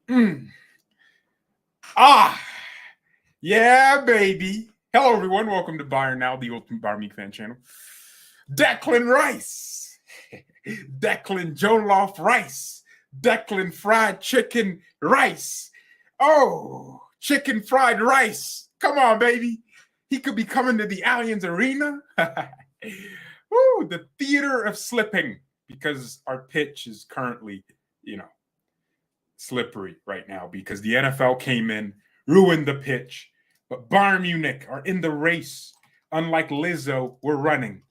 Mm. Ah, yeah, baby. Hello, everyone. Welcome to BayernNow, the ultimate Bayern Munich fan channel. Declan Rice, Declan Jollof Rice, Declan Fried Chicken Rice. Oh, chicken fried rice. Come on, baby. He could be coming to the Allianz Arena. Woo, the theater of slipping, because our pitch is currently, you know, slippery right now because the NFL came in, ruined the pitch. But Bayern Munich are in the race. Unlike Lizzo, we're running.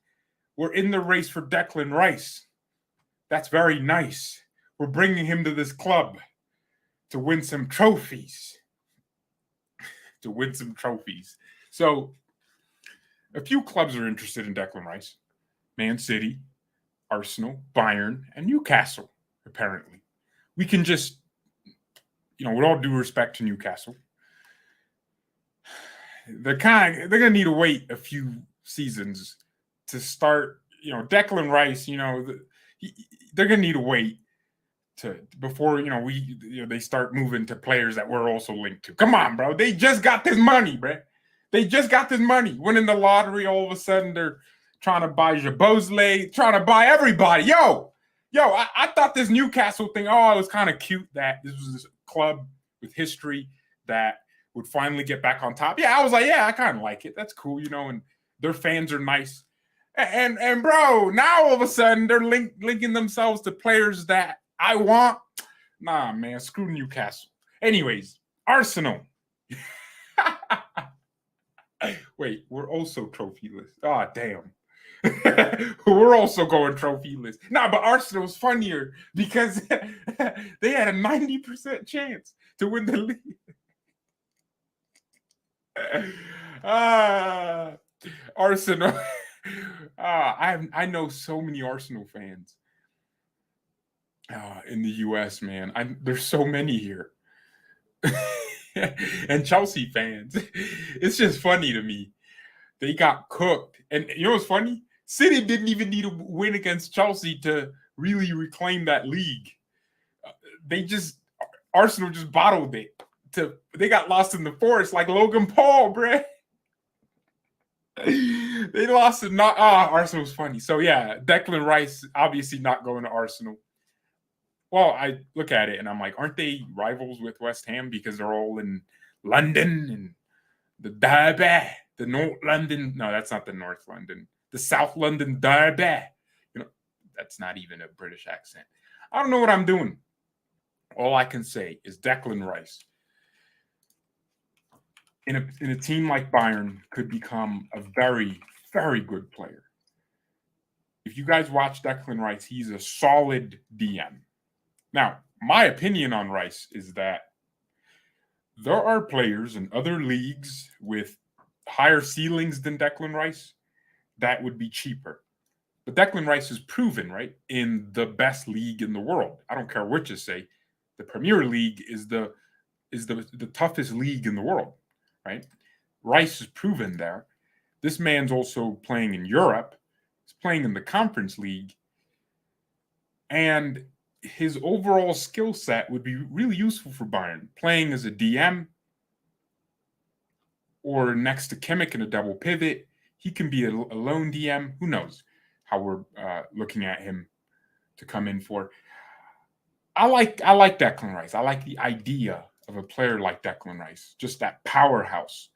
We're in the race for Declan Rice. That's very nice. We're bringing him to this club to win some trophies. To win some trophies. So, a few clubs are interested in Declan Rice: Man City, Arsenal, Bayern, and Newcastle, apparently. We can just, with all due respect to Newcastle, they're gonna need to wait a few seasons to start. Declan Rice. They're gonna need to wait before they start moving to players that we're also linked to. Come on, bro. They just got this money, bro. They just got this money. Winning the lottery, all of a sudden they're trying to buy Jabozle, trying to buy everybody. I thought this Newcastle thing. Oh, it was kind of cute that this was a club with history that would finally get back on top. Yeah, I was like, yeah, I kind of like it. That's cool, and their fans are nice. And bro, now all of a sudden they're linking themselves to players that I want. Nah, man, screw Newcastle. Anyways, Arsenal. Wait, we're also trophyless. Ah, damn. We're also going trophyless. Nah, but Arsenal's funnier because they had a 90% chance to win the league. Arsenal. I know so many Arsenal fans in the U.S., man. There's so many here. And Chelsea fans. It's just funny to me. They got cooked. And you know what's funny? City didn't even need to win against Chelsea to really reclaim that league. Arsenal just bottled it. They got lost in the forest like Logan Paul, bruh. They lost to Arsenal's funny. So yeah, Declan Rice obviously not going to Arsenal. Well, I look at it and I'm like, aren't they rivals with West Ham because they're all in London and the Derby, the North London? No, that's not the North London. The South London Derby. That's not even a British accent. I don't know what I'm doing. All I can say is Declan Rice in a team like Bayern could become a very, very good player. If you guys watch Declan Rice, he's a solid DM. Now, my opinion on Rice is that there are players in other leagues with higher ceilings than Declan Rice that would be cheaper. But Declan Rice is proven, right, in the best league in the world. I don't care what you say. The Premier League is the toughest league in the world, right? Rice is proven there. This man's also playing in Europe. He's playing in the Conference League. And his overall skill set would be really useful for Bayern. Playing as a DM or next to Kimmich in a double pivot. He can be a lone DM. Who knows how we're looking at him to come in for. I like Declan Rice. I like the idea of a player like Declan Rice, just that powerhouse.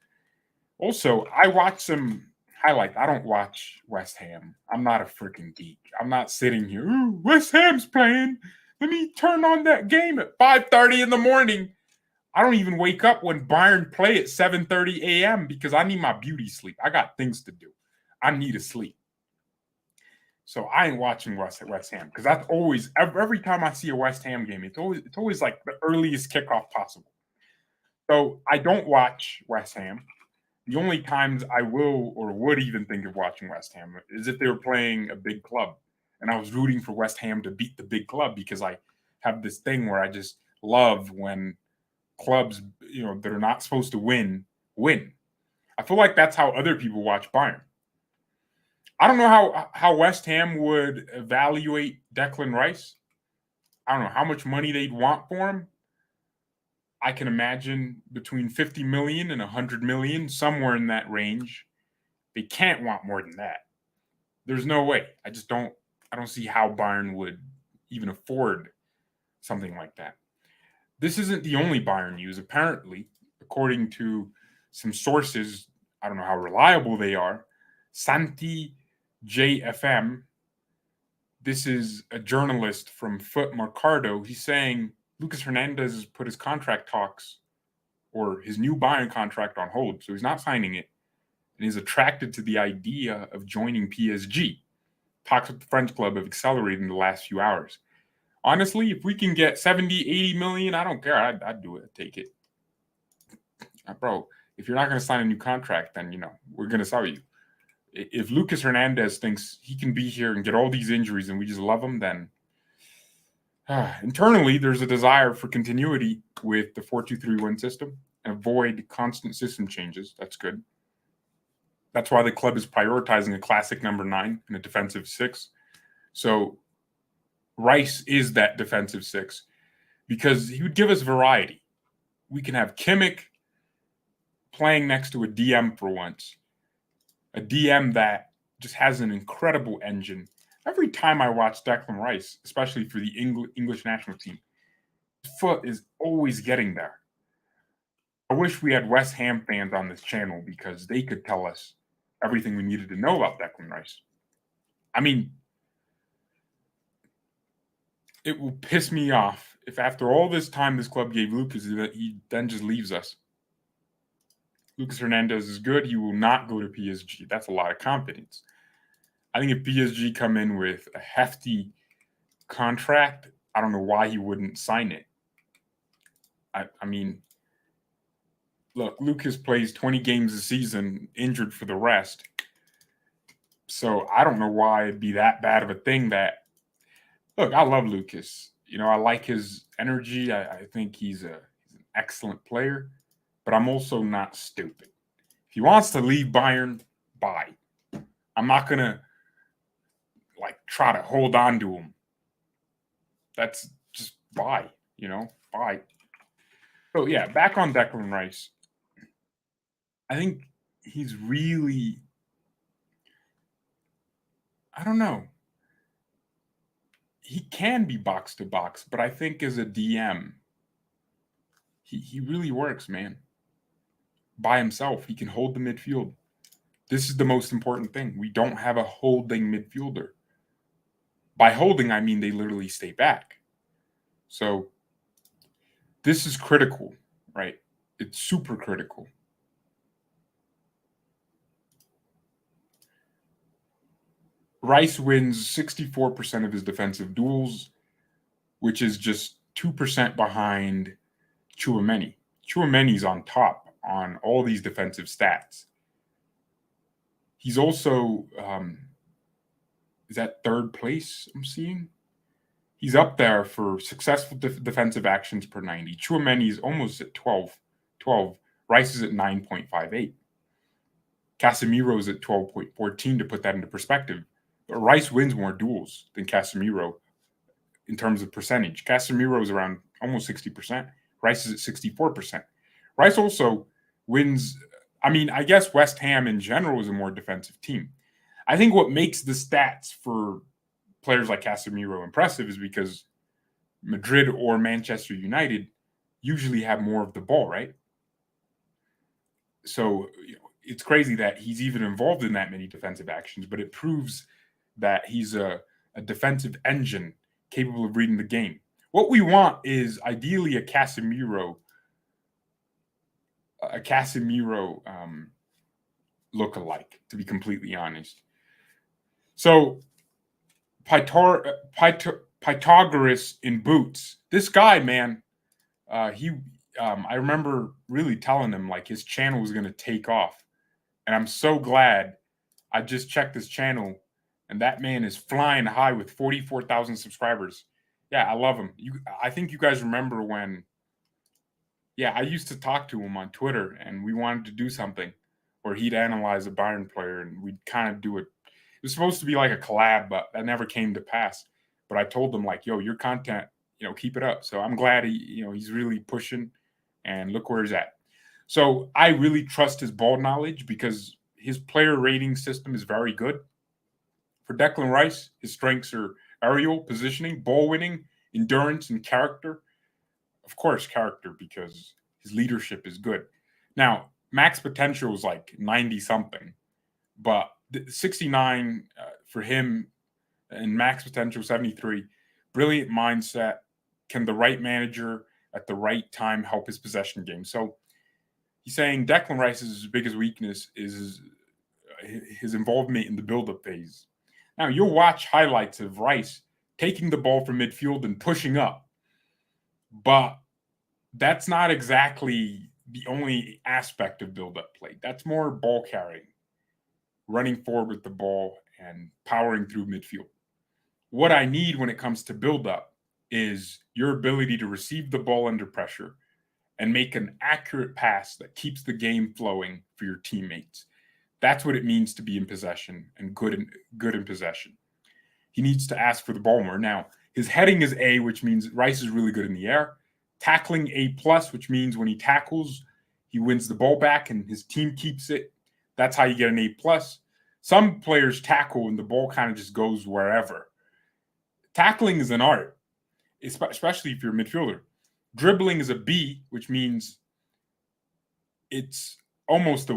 Also, I watch some highlights. I don't watch West Ham. I'm not a freaking geek. I'm not sitting here, ooh, West Ham's playing. Let me turn on that game at 5:30 in the morning. I don't even wake up when Bayern play at 7:30 a.m. because I need my beauty sleep. I got things to do. I need to sleep. So I ain't watching West Ham because that's always every time I see a West Ham game, it's always like the earliest kickoff possible. So I don't watch West Ham. The only times I will or would even think of watching West Ham is if they were playing a big club and I was rooting for West Ham to beat the big club because I have this thing where I just love when clubs, that are not supposed to win. I feel like that's how other people watch Bayern. I don't know how West Ham would evaluate Declan Rice. I don't know how much money they'd want for him. I can imagine between 50 million and 100 million, somewhere in that range. They can't want more than that. There's no way. I don't see how Bayern would even afford something like that. This isn't the only Bayern news. Apparently, according to some sources, I don't know how reliable they are, Santi JFM, this is a journalist from Foot Mercado. He's saying Lucas Hernandez has put his contract talks or his new Bayern contract on hold, so he's not signing it, and is attracted to the idea of joining PSG. Talks with the French club have accelerated in the last few hours. Honestly, if we can get 70, 80 million, I don't care. I'd do it. I'd take it. Bro, if you're not going to sign a new contract, then, we're going to sell you. If Lucas Hernandez thinks he can be here and get all these injuries and we just love him, then internally there's a desire for continuity with the 4-2-3-1 system and avoid constant system changes. That's good. That's why the club is prioritizing a classic number 9 and a defensive 6. So Rice is that defensive 6 because he would give us variety. We can have Kimmich playing next to a DM for once, a DM that just has an incredible engine. Every time I watch Declan Rice, especially for the English national team, his foot is always getting there. I wish we had West Ham fans on this channel because they could tell us everything we needed to know about Declan Rice. I mean, it will piss me off if after all this time this club gave Lucas, he then just leaves us. Lucas Hernandez is good. He will not go to PSG. That's a lot of confidence. I think if PSG come in with a hefty contract, I don't know why he wouldn't sign it. I mean, look, Lucas plays 20 games a season, injured for the rest. So I don't know why it'd be that bad of a thing that, look, I love Lucas. I like his energy. I think he's an excellent player, but I'm also not stupid. If he wants to leave Bayern, bye. I'm not going to try to hold on to him. That's just bye, bye. So yeah, back on Declan Rice. I think he's really, I don't know. He can be box to box, but I think as a DM, he really works, man. By himself, he can hold the midfield. This is the most important thing. We don't have a holding midfielder. By holding, I mean they literally stay back. So this is critical, right? It's super critical. Rice wins 64% of his defensive duels, which is just 2% behind Tchouaméni. Tchouaméni's on top on all these defensive stats. He's also, is that third place I'm seeing? He's up there for successful defensive actions per 90. Tchouaméni is almost at 12. Rice is at 9.58. Casemiro's at 12.14 to put that into perspective. But Rice wins more duels than Casemiro in terms of percentage. Casemiro is around almost 60%. Rice is at 64%. Rice also wins. I mean, I guess West Ham in general is a more defensive team. I think what makes the stats for players like Casemiro impressive is because Madrid or Manchester United usually have more of the ball, right? So it's crazy that he's even involved in that many defensive actions, but it proves that he's a defensive engine capable of reading the game. What we want is ideally a Casemiro look-alike, to be completely honest. So Pythagoras in boots. This guy, man, I remember really telling him his channel was going to take off. And I'm so glad. I just checked his channel and that man is flying high with 44,000 subscribers. Yeah, I love him. I think you guys remember when, I used to talk to him on Twitter and we wanted to do something where he'd analyze a Bayern player and we'd kind of do it. It was supposed to be like a collab, but that never came to pass. But I told him yo, your content, keep it up. So I'm glad he's really pushing. and look where he's at. So I really trust his ball knowledge because his player rating system is very good. For Declan Rice, his strengths are aerial, positioning, ball winning, endurance, and character. Of course, character, because his leadership is good. Now, max potential is like 90 something, but 69 for him and max potential 73. Brilliant mindset. Can the right manager at the right time help his possession game? So he's saying Declan Rice's biggest weakness is his involvement in the build-up phase. Now, you'll watch highlights of Rice taking the ball from midfield and pushing up, but that's not exactly the only aspect of build-up play. That's more ball carrying, running forward with the ball, and powering through midfield. What I need when it comes to build-up is your ability to receive the ball under pressure and make an accurate pass that keeps the game flowing for your teammates. That's what it means to be in possession and good in possession. He needs to ask for the ball more. Now, his heading is A, which means Rice is really good in the air. Tackling A+, which means when he tackles, he wins the ball back and his team keeps it. That's how you get an A+. Some players tackle and the ball kind of just goes wherever. Tackling is an art, especially if you're a midfielder. Dribbling is a B, which means it's almost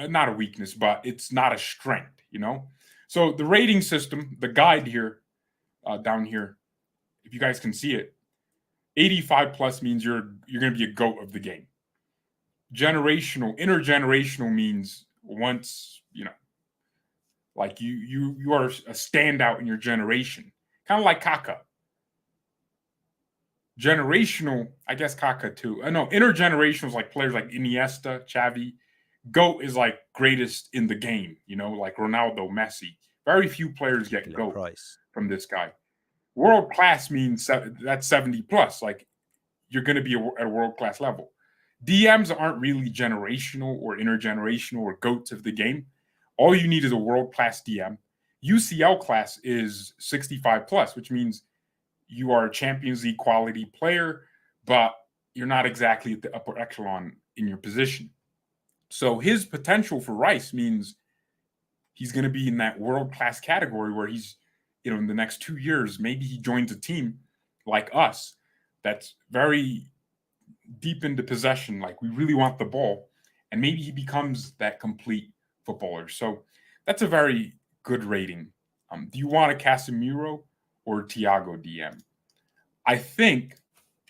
not a weakness, but it's not a strength, you know? So the rating system, the guide here, down here, if you guys can see it, 85 plus means you're going to be a GOAT of the game. Intergenerational means once, like you are a standout in your generation. Kind of like Kaká. Generational, I guess Kaká too. No, intergenerational is like players like Iniesta, Xavi. GOAT is like greatest in the game, like Ronaldo, Messi. Very few players get GOAT from this guy. World class means that's 70 plus. Like you're going to be at a world class level. DMs aren't really generational or intergenerational or GOATs of the game. All you need is a world class DM. UCL class is 65 plus, which means you are a Champions League quality player, but you're not exactly at the upper echelon in your position. So his potential for Rice means he's going to be in that world-class category where he's, in the next 2 years, maybe he joins a team like us that's very deep into possession. Like we really want the ball. And maybe he becomes that complete footballer. So that's a very good rating. Do you want a Casemiro or Thiago DM? I think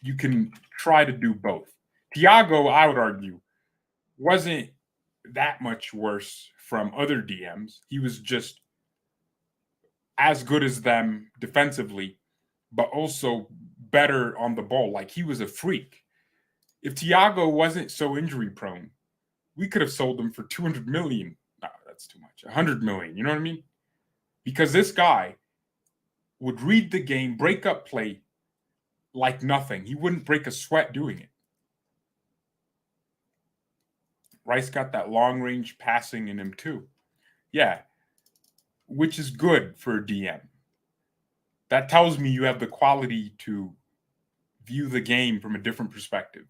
you can try to do both. Thiago, I would argue, wasn't that much worse from other DMs. He was just as good as them defensively, but also better on the ball. Like he was a freak. If Thiago wasn't so injury prone, we could have sold him for 200 million. No, that's too much. 100 million. You know what I mean? Because this guy would read the game, break up play like nothing. He wouldn't break a sweat doing it. Rice got that long-range passing in him too. Yeah, which is good for a DM. That tells me you have the quality to view the game from a different perspective.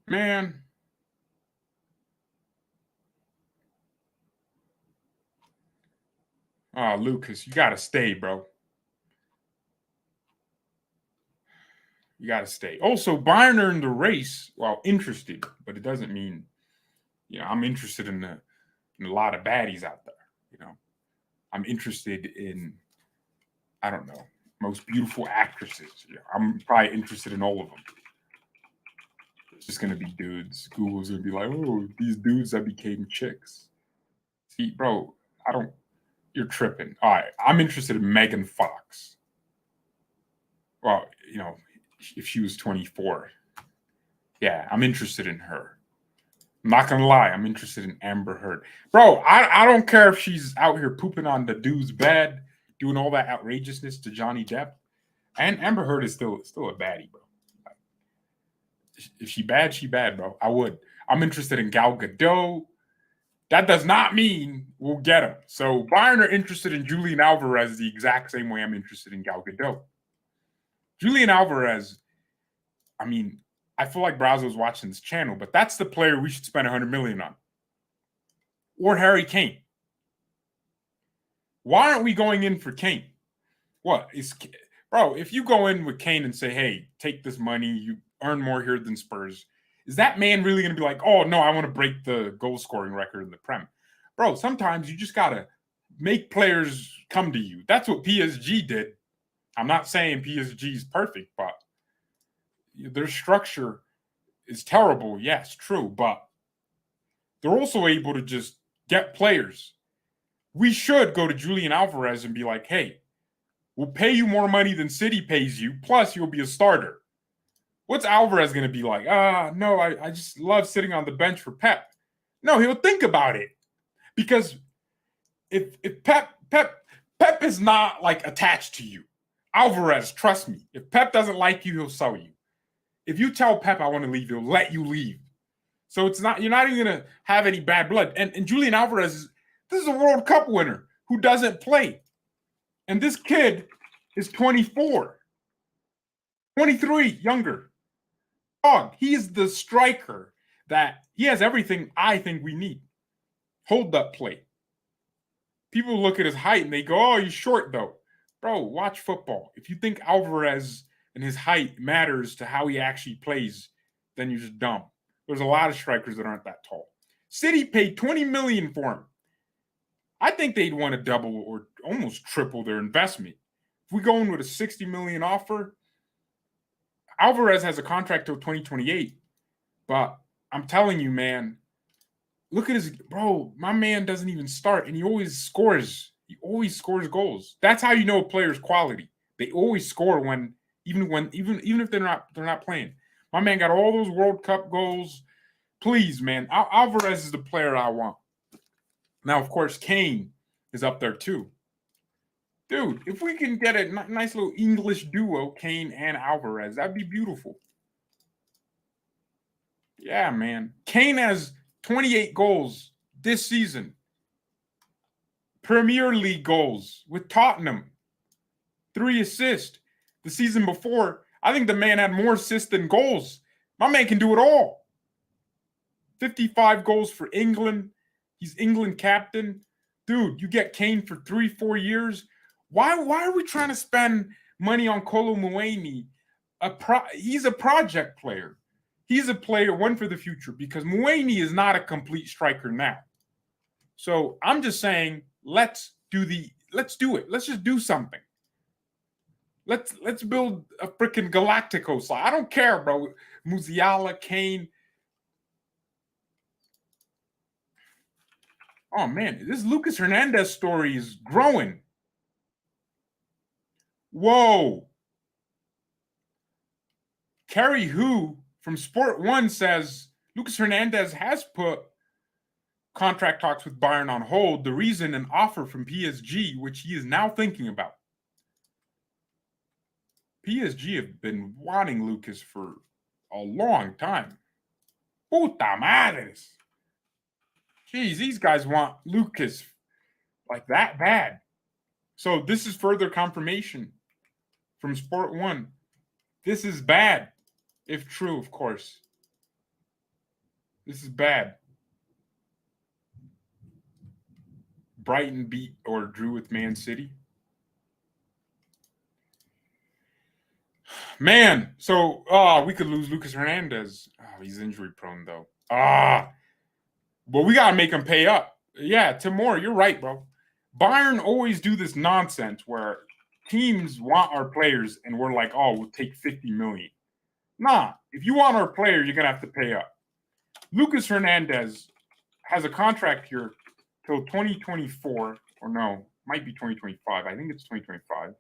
Man. Oh, Lucas, you got to stay, bro. You got to stay. Also, Bayern are in the race. Well, interested, but it doesn't mean, I'm interested in a lot of baddies out there. I'm interested in, I don't know, most beautiful actresses. I'm probably interested in all of them. It's just going to be dudes. Google's going to be like, oh, these dudes that became chicks. See, bro, you're tripping. All right, I'm interested in Megan Fox. Well, if she was 24. Yeah, I'm interested in her. I'm not going to lie. I'm interested in Amber Heard. Bro, I don't care if she's out here pooping on the dude's bed, doing all that outrageousness to Johnny Depp. And Amber Heard is still a baddie, bro. If she bad, she bad, bro. I would. I'm interested in Gal Gadot. that does not mean we'll get him. So Bayern are interested in Julian Alvarez the exact same way I'm interested in Gal Gadot. Julian Alvarez, I mean, I feel like Brazo's watching this channel, but that's the player we should spend $100 million on. Or Harry Kane. Why aren't we going in for Kane? Bro, if you go in with Kane and say, hey, take this money, you earn more here than Spurs, is that man really going to be like, oh, no, I want to break the goal scoring record in the Prem? Bro, sometimes you just got to make players come to you. That's what PSG did. I'm not saying PSG is perfect, but their structure is terrible. Yes, true. But they're also able to just get players. We should go to Julian Alvarez and be like, hey, we'll pay you more money than City pays you, plus you'll be a starter. What's Alvarez going to be like? No, I just love sitting on the bench for Pep. No, he'll think about it. Because if Pep is not like attached to you, Alvarez, trust me, if Pep doesn't like you, he'll sell you. If you tell Pep I want to leave, he'll let you leave. So you're not even going to have any bad blood. And Julian Alvarez, this is a World Cup winner who doesn't play. And this kid is 24, 23, younger. Dog, he is the striker that he has everything I think we need. Hold up play. People look at his height and they go, oh, he's short though. Bro, watch football. If you think Alvarez and his height matters to how he actually plays, then you're just dumb. There's a lot of strikers that aren't that tall. City paid $20 million for him. I think they'd want to double or almost triple their investment. If we go in with a $60 million offer, Alvarez has a contract till 2028. But I'm telling you, man, look at his bro. My man doesn't even start, and he always scores. He always scores goals. That's how you know a player's quality. They always score even if they're not playing. My man got all those World Cup goals. Please, man, Alvarez is the player I want. Now, of course, Kane is up there too. Dude, if we can get a nice little English duo, Kane and Alvarez, that'd be beautiful. Yeah, man. Kane has 28 goals this season. Premier League goals with Tottenham. 3 assists. The season before, I think the man had more assists than goals. My man can do it all. 55 goals for England. He's England captain. Dude, you get Kane for 3-4 years. Why are we trying to spend money on Kolo Muani? He's a project player. He's a player, one for the future, because Muani is not a complete striker now. So I'm just saying, let's do it. Let's just do something. Let's build a freaking Galacticos. I don't care, bro. Musiala, Kane. Oh, man, this Lucas Hernandez story is growing. Whoa. Kerry Hu from Sport 1 says Lucas Hernandez has put contract talks with Bayern on hold. The reason, an offer from PSG, which he is now thinking about. PSG have been wanting Lucas for a long time. Puta madres. Jeez, these guys want Lucas like that bad. So this is further confirmation from Sport 1. This is bad, if true, of course. This is bad. Brighton beat or drew with Man City. Man, so we could lose Lucas Hernandez. Oh, he's injury prone though. But we gotta make him pay up. Yeah, Timur, you're right, bro. Bayern always do this nonsense where teams want our players and we're like, oh, we'll take 50 million. Nah, if you want our player, you're gonna have to pay up. Lucas Hernandez has a contract here till 2024, or no, might be 2025. I think it's 2025.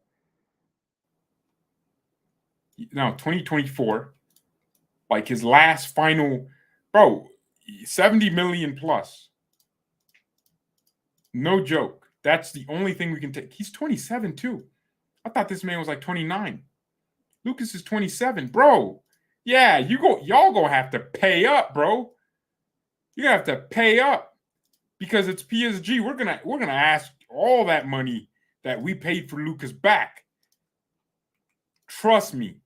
No, 2024. Like his last final, bro, 70 million plus. No joke. That's the only thing we can take. He's 27 too. I thought this man was like 29. Lucas is 27, bro. Yeah, y'all gonna have to pay up, bro. You're gonna have to pay up because it's PSG. We're gonna ask all that money that we paid for Lucas back. Trust me.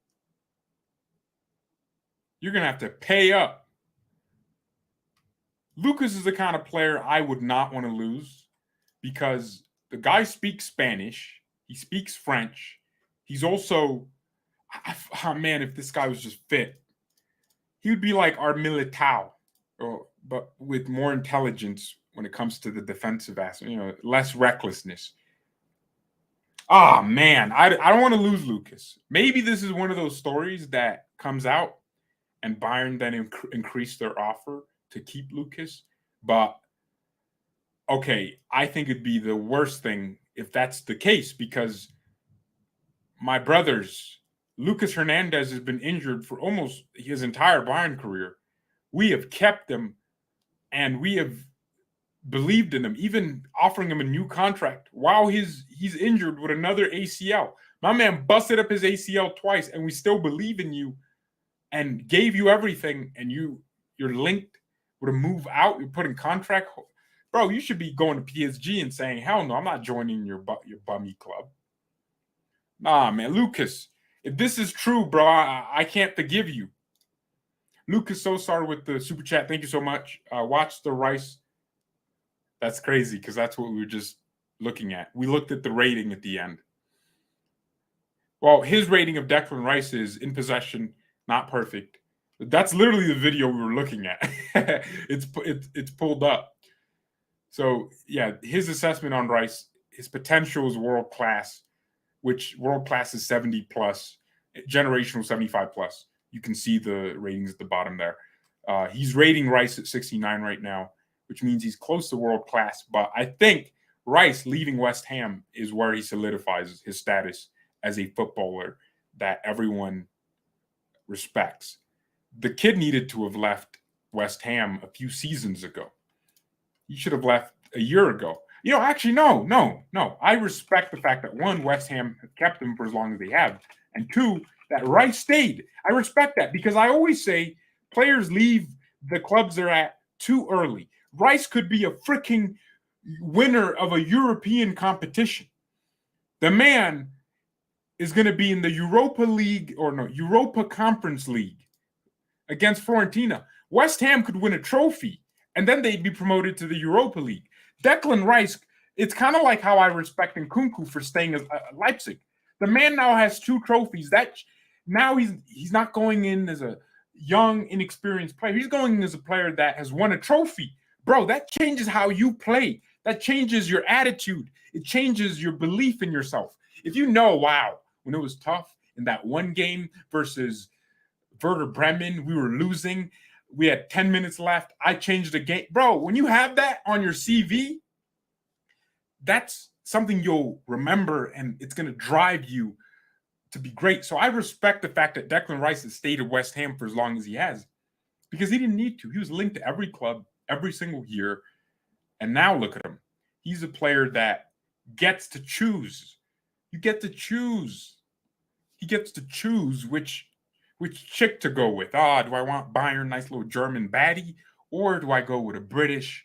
You're gonna have to pay up. Lucas is the kind of player I would not want to lose because the guy speaks Spanish. He speaks French. He's also, oh man, if this guy was just fit, he would be like our Militao, but with more intelligence when it comes to the defensive aspect, less recklessness. Ah, man, I don't want to lose Lucas. Maybe this is one of those stories that comes out and Bayern then increase their offer to keep Lucas. But, okay, I think it'd be the worst thing if that's the case because my brothers, Lucas Hernandez has been injured for almost his entire Bayern career. We have kept him and we have believed in him, even offering him a new contract while he's injured with another ACL. My man busted up his ACL twice, and we still believe in you and gave you everything, and you're linked with a move out. You're putting contract. Bro, you should be going to PSG and saying, hell no, I'm not joining your bummy club. Nah, man, Lucas, if this is true, bro, I can't forgive you. Lucas Sosar with the super chat. Thank you so much. Watch the Rice. That's crazy because that's what we were just looking at. We looked at the rating at the end. Well, his rating of Declan Rice is in possession, not perfect. That's literally the video we were looking at. It's pulled up. So, yeah, his assessment on Rice, his potential is world-class, which world-class is 70+, generational 75+. You can see the ratings at the bottom there. He's rating Rice at 69 right now, which means he's close to world class. But I think Rice leaving West Ham is where he solidifies his status as a footballer that everyone respects. The kid needed to have left West Ham a few seasons ago. He should have left a year ago. Actually, no. I respect the fact that, one, West Ham have kept him for as long as they have, and two, that Rice stayed. I respect that because I always say players leave the clubs they're at too early. Rice could be a freaking winner of a European competition. The man is going to be in the Europa Conference League against Fiorentina. West Ham could win a trophy, and then they'd be promoted to the Europa League. Declan Rice, it's kind of like how I respect Nkunku for staying at Leipzig. The man now has 2 trophies. Now he's not going in as a young, inexperienced player. He's going in as a player that has won a trophy. Bro, that changes how you play. That changes your attitude. It changes your belief in yourself. If wow, when it was tough in that one game versus Werder Bremen, we were losing. We had 10 minutes left. I changed the game. Bro, when you have that on your CV, that's something you'll remember, and it's going to drive you to be great. So I respect the fact that Declan Rice has stayed at West Ham for as long as he has because he didn't need to. He was linked to every club every single year. And now look at him. He's a player that gets to choose. You get to choose. He gets to choose which chick to go with. Do I want Bayern, nice little German baddie? Or do I go with a British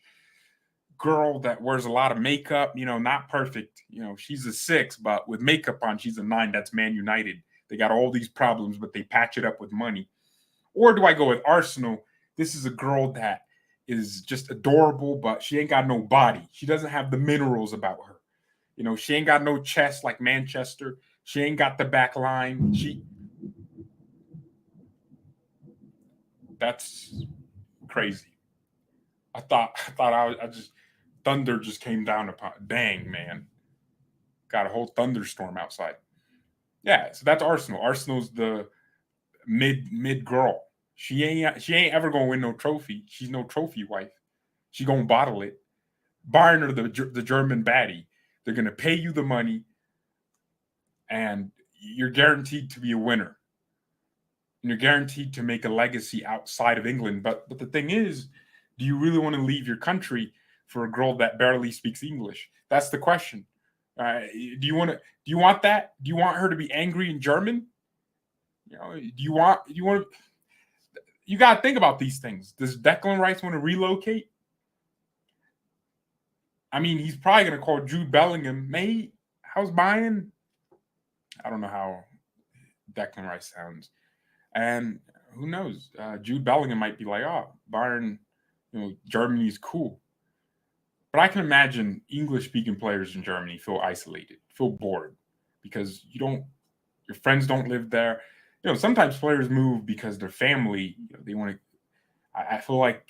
girl that wears a lot of makeup, not perfect. She's a 6, but with makeup on, she's a 9. That's Man United. They got all these problems, but they patch it up with money. Or do I go with Arsenal? This is a girl that is just adorable, but she ain't got no body. She doesn't have the minerals about her. She ain't got no chest like Manchester. She ain't got the back line. That's crazy. I thought I just thunder just came down upon. Dang, man. Got a whole thunderstorm outside. Yeah, so that's Arsenal. Arsenal's the mid girl. She ain't ever gonna win no trophy. She's no trophy wife. She gonna bottle it. Bayern are the German baddie. They're gonna pay you the money, and you're guaranteed to be a winner. And you're guaranteed to make a legacy outside of England. But the thing is, do you really want to leave your country for a girl that barely speaks English? That's the question. Do you want that? Do you want her to be angry in German? You got to think about these things. Does Declan Rice want to relocate? I mean, he's probably going to call Jude Bellingham, mate, how's Bayern? I don't know how Declan Rice sounds. And who knows? Jude Bellingham might be like, oh, Bayern, Germany's cool. But I can imagine English-speaking players in Germany feel isolated, feel bored, because your friends don't live there. Sometimes players move because their family, they want to. I feel like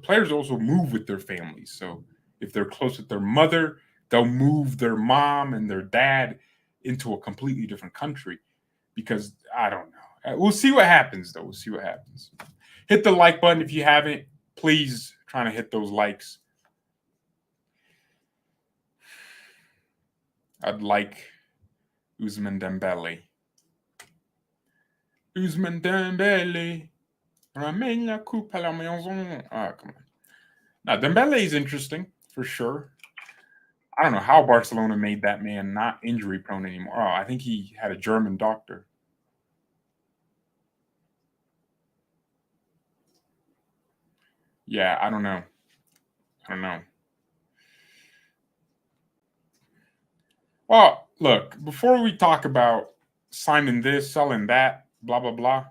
players also move with their families. So if they're close with their mother, they'll move their mom and their dad into a completely different country because I don't know. We'll see what happens, though. We'll see what happens. Hit the like button if you haven't. Please try to hit those likes. I'd like Ousmane Dembele. Ousmane Dembele. Ramène la coupe à la maison. Come on. Now, Dembele is interesting, for sure. I don't know how Barcelona made that man not injury prone anymore. Oh, I think he had a German doctor. Yeah, I don't know. Well, look, before we talk about signing this, selling that, blah, blah, blah.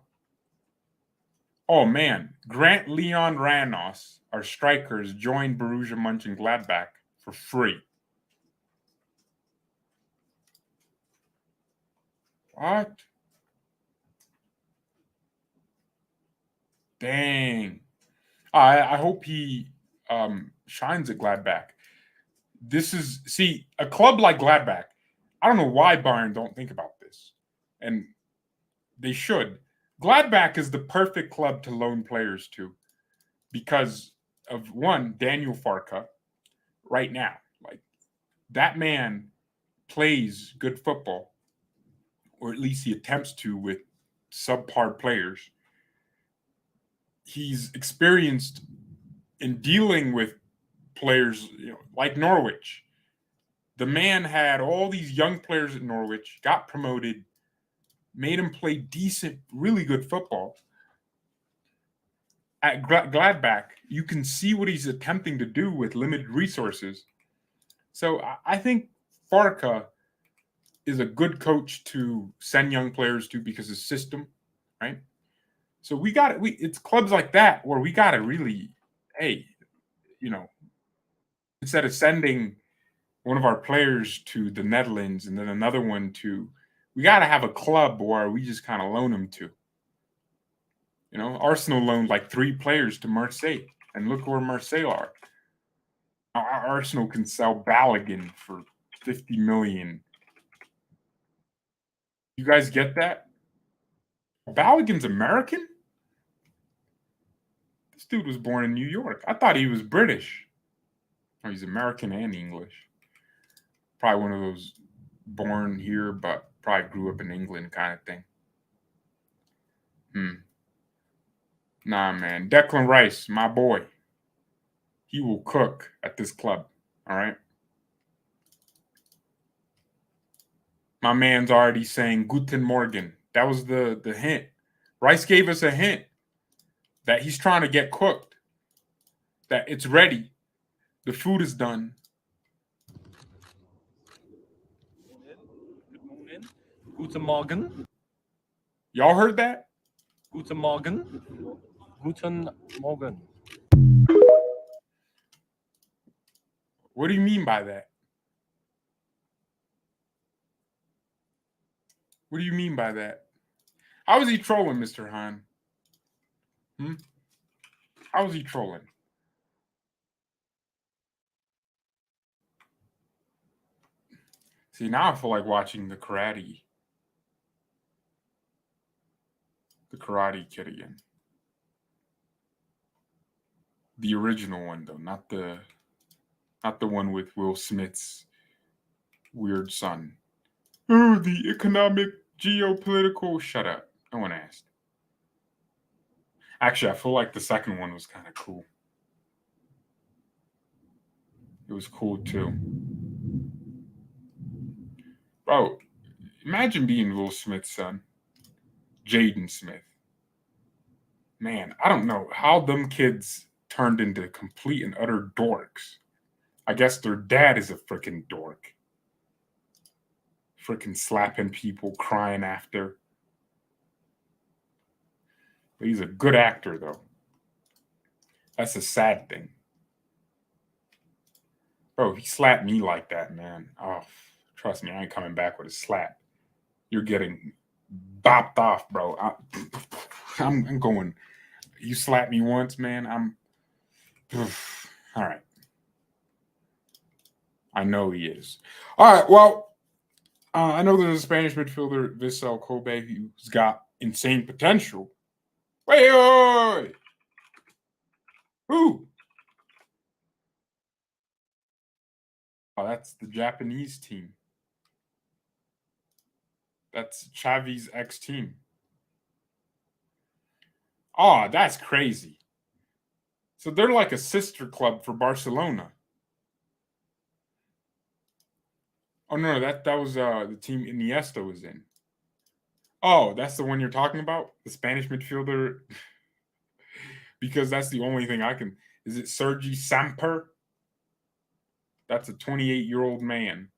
Oh, man. Grant Leon Ranos, our strikers, joined Borussia Mönchengladbach for free. What? Dang. I hope he shines at Gladbach. A club like Gladbach, I don't know why Bayern don't think about this. And they should. Gladbach is the perfect club to loan players to because of one, Daniel Farka, right now. Like that man plays good football, or at least he attempts to with subpar players. He's experienced in dealing with players like Norwich. The man had all these young players at Norwich, got promoted, made him play decent, really good football. At Gladbach, you can see what he's attempting to do with limited resources. So I think Farka is a good coach to send young players to because of system, right? So it's clubs like that where we got to really, hey, instead of sending one of our players to the Netherlands and then another one we got to have a club where we just kind of loan them to. Arsenal loaned like 3 players to Marseille, and look where Marseille are. Now, Arsenal can sell Balogun for 50 million. You guys get that? Balogun's American? This dude was born in New York. I thought he was British. Oh, he's American and English. Probably one of those born here but probably grew up in England kind of thing. Nah, man. Declan Rice, my boy. He will cook at this club. All right. My man's already saying Guten Morgen. That was the hint. Rice gave us a hint that he's trying to get cooked, that it's ready. The food is done. Good morning. Guten Morgen. Y'all heard that? Guten Morgen. Guten Morgen. What do you mean by that? What do you mean by that? How is he trolling, Mr. Hahn? How is he trolling? See, now I feel like watching the Karate Kid again. The original one, though, not the one with Will Smith's weird son. Oh, the economic, geopolitical. Shut up. No one asked. Actually, I feel like the second one was kind of cool. It was cool too. Bro, imagine being Will Smith's son, Jaden Smith. Man, I don't know how them kids turned into complete and utter dorks. I guess their dad is a freaking dork. Freaking slapping people, crying after. But he's a good actor, though. That's a sad thing. Bro, he slapped me like that, man. Oh, trust me, I ain't coming back with a slap. You're getting bopped off, bro. I'm going. You slap me once, man. All right. I know he is. All right. Well, I know there's a Spanish midfielder, Vissel Kobe, who's got insane potential. Wait. Who? Oh, that's the Japanese team. That's Xavi's ex-team. Oh, that's crazy. So they're like a sister club for Barcelona. Oh no, that was the team Iniesta was in. Oh, that's the one you're talking about? The Spanish midfielder? Because that's the only thing I can. Is it Sergi Samper? That's a 28-year-old man.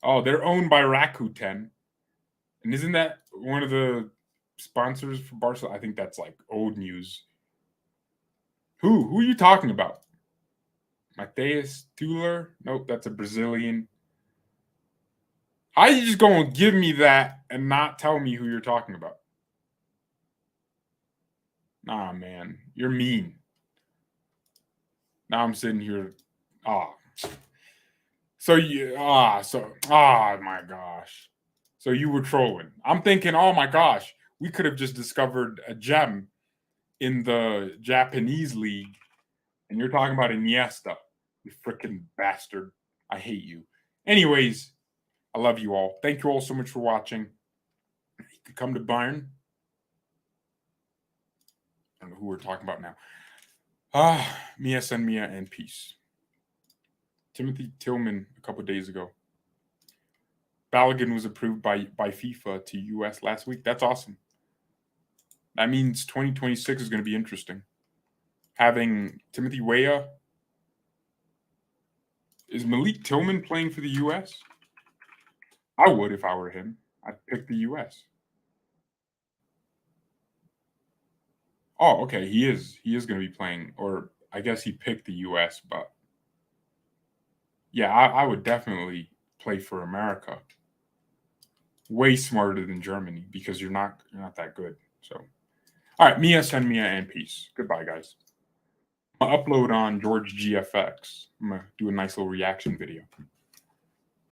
Oh, they're owned by Rakuten. And isn't that one of the sponsors for Barcelona? I think that's like old news. Who are you talking about? Mateus Tuller? Nope, that's a Brazilian. How are you just going to give me that and not tell me who you're talking about? Nah, man, you're mean. Now I'm sitting here. Oh my gosh. So you were trolling. I'm thinking, oh my gosh, we could have just discovered a gem in the Japanese league, and you're talking about Iniesta. You freaking bastard. I hate you. Anyways, I love you all. Thank you all so much for watching. You could come to Bayern. I don't know who we're talking about now. Mia San Mia and peace. Timothy Tillman a couple days ago. Balogun was approved by FIFA to US last week. That's awesome. That means 2026 is going to be interesting. Having Timothy Weah. Is Malik Tillman playing for the US? I would if I were him. I'd pick the US. Oh, okay. He is going to be playing, or I guess he picked the US, but yeah, I would definitely play for America. Way smarter than Germany because you're not that good. So, all right, Mia, send Mia, and peace. Goodbye, guys. I'll upload on George GFX. I'm gonna do a nice little reaction video.